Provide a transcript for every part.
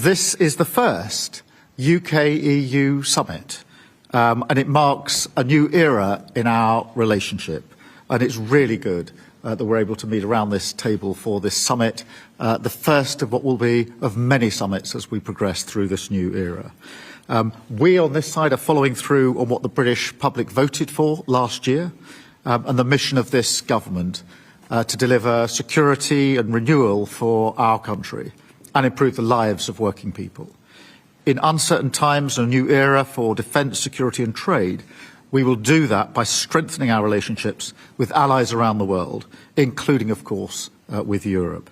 This is the first UK-EU summit, and it marks a new era in our relationship. And it's really good that we're able to meet around this table for this summit, the first of what will be of many summits as we progress through this new era. We on this side are following through on what the British public voted for last year, and the mission of this government to deliver security and renewal for our country and improve the lives of working people. In uncertain times and a new era for defence, security and trade, we will do that by strengthening our relationships with allies around the world, including, of course, with Europe.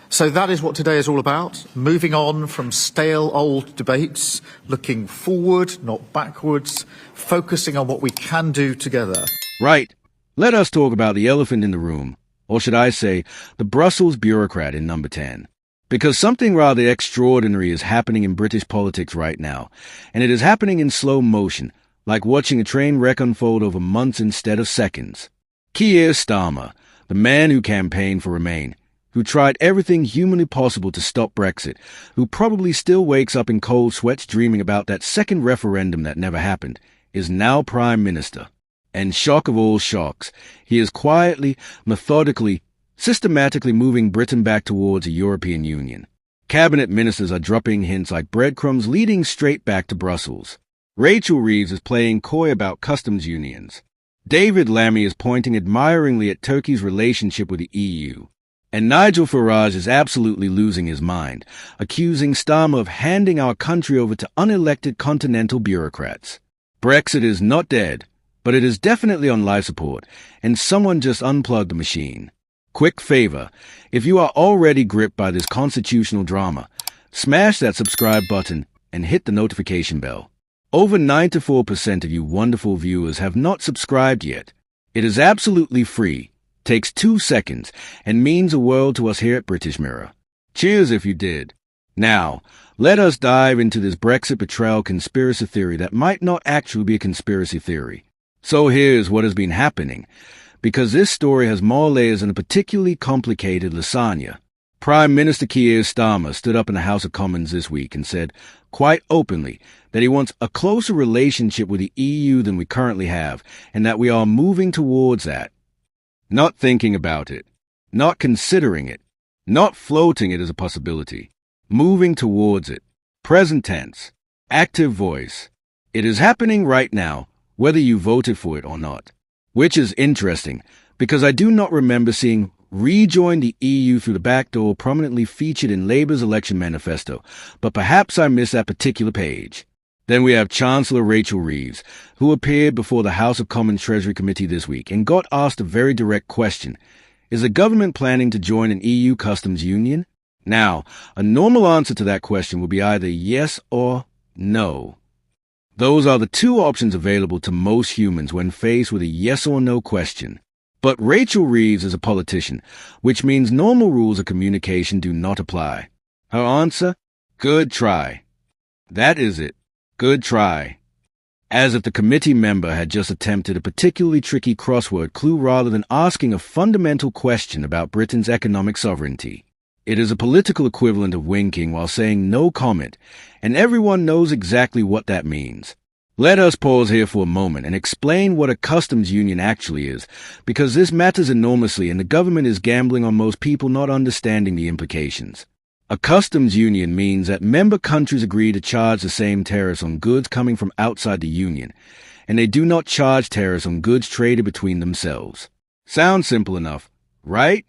So that is what today is all about, moving on from stale old debates, looking forward, not backwards, focusing on what we can do together. Right. Let us talk about the elephant in the room, or should I say, the Brussels bureaucrat in number 10. Because something rather extraordinary is happening in British politics right now, and it is happening in slow motion, like watching a train wreck unfold over months instead of seconds. Keir Starmer, the man who campaigned for Remain, who tried everything humanly possible to stop Brexit, who probably still wakes up in cold sweats dreaming about that second referendum that never happened, is now Prime Minister. And shock of all shocks, he is quietly, methodically, systematically moving Britain back towards a European Union. Cabinet ministers are dropping hints like breadcrumbs leading straight back to Brussels. Rachel Reeves is playing coy about customs unions. David Lammy is pointing admiringly at Turkey's relationship with the EU. And Nigel Farage is absolutely losing his mind, accusing Starmer of handing our country over to unelected continental bureaucrats. Brexit is not dead, but it is definitely on life support, and someone just unplugged the machine. Quick favor, if you are already gripped by this constitutional drama, smash that subscribe button and hit the notification bell. Over 94% of you wonderful viewers have not subscribed yet. It is absolutely free, takes 2 seconds, and means a world to us here at British Mirror. Cheers if you did. Now, let us dive into this Brexit betrayal conspiracy theory that might not actually be a conspiracy theory. So here's what has been happening, because this story has more layers than a particularly complicated lasagna. Prime Minister Keir Starmer stood up in the House of Commons this week and said, quite openly, that he wants a closer relationship with the EU than we currently have, and that we are moving towards that. Not thinking about it, not considering it, not floating it as a possibility. Moving towards it. Present tense. Active voice. It is happening right now, whether you voted for it or not. Which is interesting, because I do not remember seeing rejoin the EU through the back door prominently featured in Labour's election manifesto, but perhaps I missed that particular page. Then we have Chancellor Rachel Reeves, who appeared before the House of Commons Treasury Committee this week and got asked a very direct question. Is the government planning to join an EU customs union? Now, a normal answer to that question would be either yes or no. Those are the two options available to most humans when faced with a yes or no question. But Rachel Reeves is a politician, which means normal rules of communication do not apply. Her answer? Good try. That is it. Good try. As if the committee member had just attempted a particularly tricky crossword clue rather than asking a fundamental question about Britain's economic sovereignty. It is a political equivalent of winking while saying no comment, and everyone knows exactly what that means. Let us pause here for a moment and explain what a customs union actually is, because this matters enormously and the government is gambling on most people not understanding the implications. A customs union means that member countries agree to charge the same tariffs on goods coming from outside the union, and they do not charge tariffs on goods traded between themselves. Sounds simple enough, right?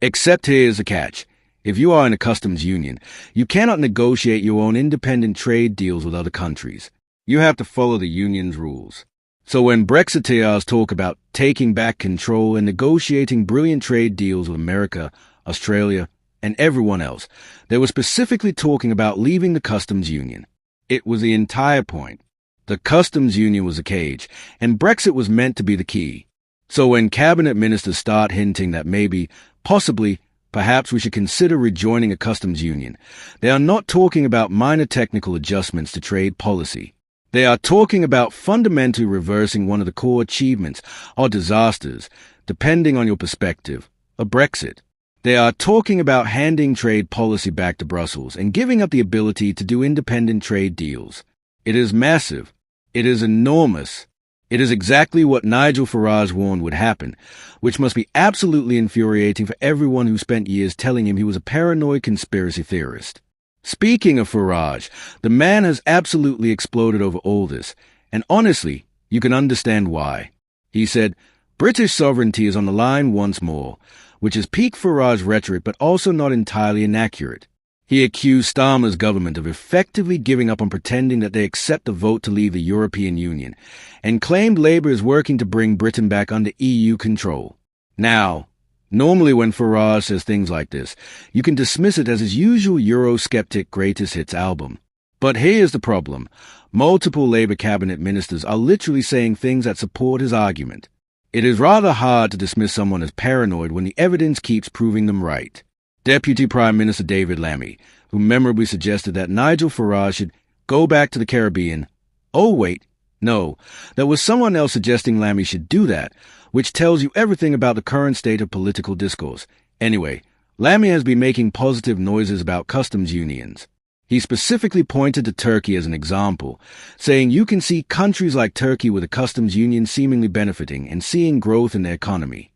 Except here's the catch. If you are in a customs union, you cannot negotiate your own independent trade deals with other countries. You have to follow the union's rules. So when Brexiteers talk about taking back control and negotiating brilliant trade deals with America, Australia, and everyone else, they were specifically talking about leaving the customs union. It was the entire point. The customs union was a cage, and Brexit was meant to be the key. So when cabinet ministers start hinting that maybe, possibly, perhaps we should consider rejoining a customs union, they are not talking about minor technical adjustments to trade policy. They are talking about fundamentally reversing one of the core achievements or disasters, depending on your perspective, of Brexit. They are talking about handing trade policy back to Brussels and giving up the ability to do independent trade deals. It is massive. It is enormous. It is exactly what Nigel Farage warned would happen, which must be absolutely infuriating for everyone who spent years telling him he was a paranoid conspiracy theorist. Speaking of Farage, the man has absolutely exploded over all this, and honestly, you can understand why. He said, British sovereignty is on the line once more, which is peak Farage rhetoric but also not entirely inaccurate. He accused Starmer's government of effectively giving up on pretending that they accept the vote to leave the European Union, and claimed Labour is working to bring Britain back under EU control. Now, normally when Farage says things like this, you can dismiss it as his usual Eurosceptic greatest hits album. But here's the problem. Multiple Labour cabinet ministers are literally saying things that support his argument. It is rather hard to dismiss someone as paranoid when the evidence keeps proving them right. Deputy Prime Minister David Lammy, who memorably suggested that Nigel Farage should go back to the Caribbean. Oh, wait, no, there was someone else suggesting Lammy should do that, which tells you everything about the current state of political discourse. Anyway, Lammy has been making positive noises about customs unions. He specifically pointed to Turkey as an example, saying you can see countries like Turkey with a customs union seemingly benefiting and seeing growth in their economy.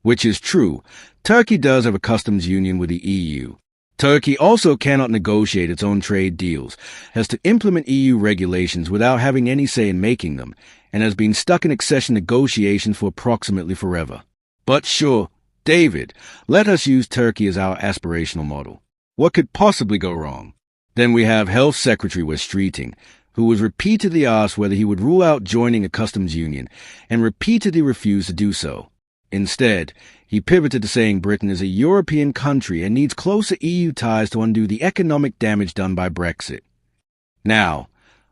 Which is true. Turkey does have a customs union with the EU. Turkey also cannot negotiate its own trade deals, has to implement EU regulations without having any say in making them, and has been stuck in accession negotiations for approximately forever. But sure, David, let us use Turkey as our aspirational model. What could possibly go wrong? Then we have Health Secretary West Streeting, who was repeatedly asked whether he would rule out joining a customs union, and repeatedly refused to do so. Instead, he pivoted to saying Britain is a European country and needs closer EU ties to undo the economic damage done by Brexit. Now,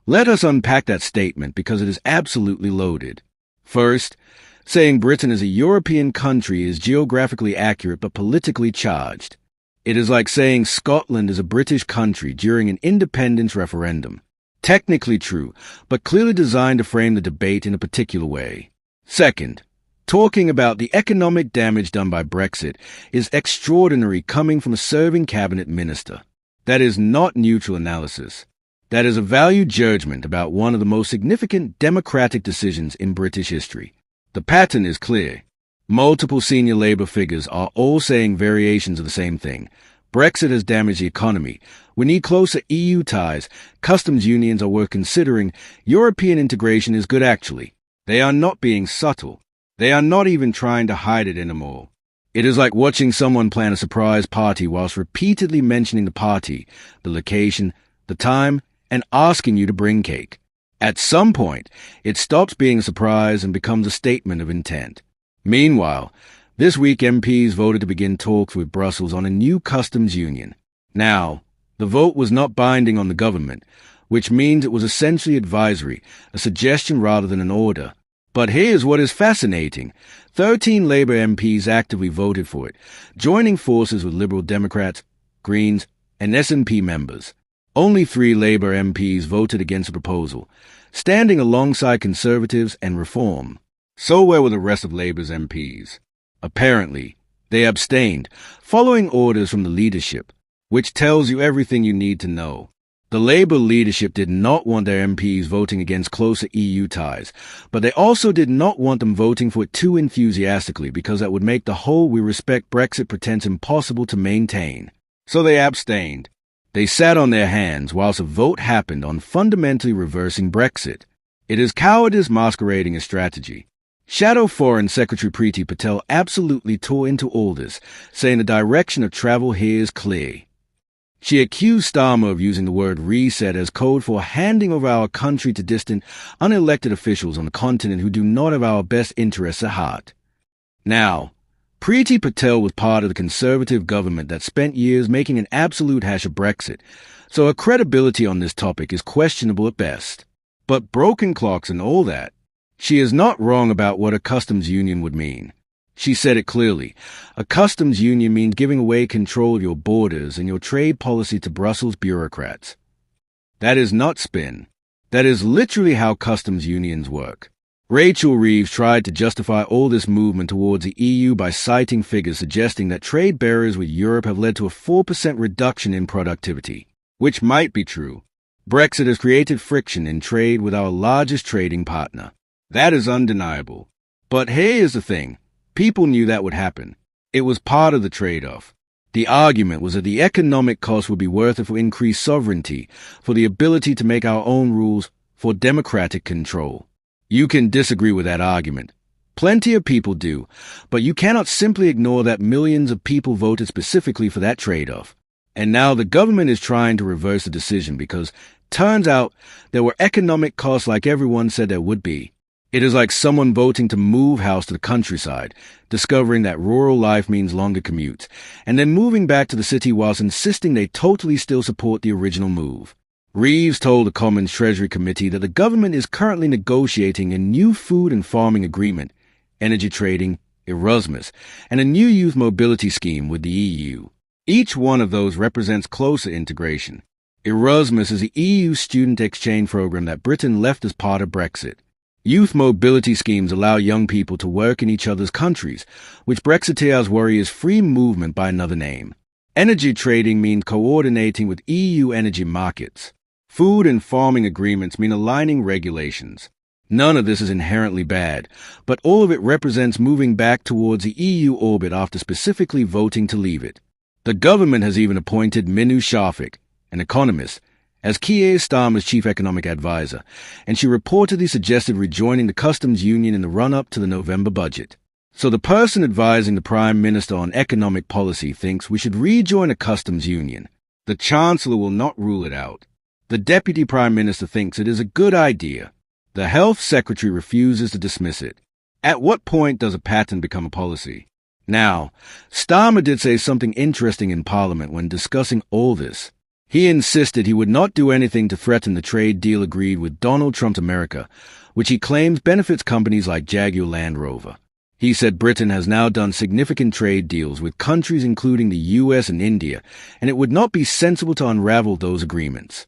let us unpack that statement because it is absolutely loaded. First, saying Britain is a European country is geographically accurate but politically charged. It is like saying Scotland is a British country during an independence referendum. Technically true, but clearly designed to frame the debate in a particular way. Second, talking about the economic damage done by Brexit is extraordinary coming from a serving cabinet minister. That is not neutral analysis. That is a value judgment about one of the most significant democratic decisions in British history. The pattern is clear. Multiple senior Labour figures are all saying variations of the same thing. Brexit has damaged the economy. We need closer EU ties. Customs unions are worth considering. European integration is good actually. They are not being subtle. They are not even trying to hide it anymore. It is like watching someone plan a surprise party whilst repeatedly mentioning the party, the location, the time, and asking you to bring cake. At some point, it stops being a surprise and becomes a statement of intent. Meanwhile, this week MPs voted to begin talks with Brussels on a new customs union. Now, the vote was not binding on the government, which means it was essentially advisory, a suggestion rather than an order. But here's what is fascinating. 13 Labour MPs actively voted for it, joining forces with Liberal Democrats, Greens, and SNP members. Only 3 Labour MPs voted against the proposal, standing alongside Conservatives and Reform. So where were the rest of Labour's MPs? Apparently, they abstained, following orders from the leadership, which tells you everything you need to know. The Labour leadership did not want their MPs voting against closer EU ties, but they also did not want them voting for it too enthusiastically because that would make the whole "we respect Brexit" pretense impossible to maintain. So they abstained. They sat on their hands whilst a vote happened on fundamentally reversing Brexit. It is cowardice masquerading as strategy. Shadow Foreign Secretary Priti Patel absolutely tore into all this, saying the direction of travel here is clear. She accused Starmer of using the word reset as code for handing over our country to distant, unelected officials on the continent who do not have our best interests at heart. Now, Priti Patel was part of the Conservative government that spent years making an absolute hash of Brexit, so her credibility on this topic is questionable at best. But broken clocks and all that, she is not wrong about what a customs union would mean. She said it clearly. A customs union means giving away control of your borders and your trade policy to Brussels bureaucrats. That is not spin. That is literally how customs unions work. Rachel Reeves tried to justify all this movement towards the EU by citing figures suggesting that trade barriers with Europe have led to a 4% reduction in productivity, which might be true. Brexit has created friction in trade with our largest trading partner. That is undeniable. But here's the thing. People knew that would happen. It was part of the trade-off. The argument was that the economic cost would be worth it for increased sovereignty, for the ability to make our own rules, for democratic control. You can disagree with that argument. Plenty of people do, but you cannot simply ignore that millions of people voted specifically for that trade-off. And now the government is trying to reverse the decision because, turns out, there were economic costs like everyone said there would be. It is like someone voting to move house to the countryside, discovering that rural life means longer commutes, and then moving back to the city whilst insisting they totally still support the original move. Reeves told the Commons Treasury Committee that the government is currently negotiating a new food and farming agreement, energy trading, Erasmus, and a new youth mobility scheme with the EU. Each one of those represents closer integration. Erasmus is the EU student exchange program that Britain left as part of Brexit. Youth mobility schemes allow young people to work in each other's countries, which Brexiteers worry is free movement by another name. Energy trading means coordinating with EU energy markets. Food and farming agreements mean aligning regulations. None of this is inherently bad, but all of it represents moving back towards the EU orbit after specifically voting to leave it. The government has even appointed Minu Shafik, an economist, as Keir Starmer's chief economic advisor, and she reportedly suggested rejoining the customs union in the run-up to the November budget. So the person advising the Prime Minister on economic policy thinks we should rejoin a customs union. The Chancellor will not rule it out. The Deputy Prime Minister thinks it is a good idea. The Health Secretary refuses to dismiss it. At what point does a pattern become a policy? Now, Starmer did say something interesting in Parliament when discussing all this. He insisted he would not do anything to threaten the trade deal agreed with Donald Trump's America, which he claims benefits companies like Jaguar Land Rover. He said Britain has now done significant trade deals with countries including the US and India, and it would not be sensible to unravel those agreements.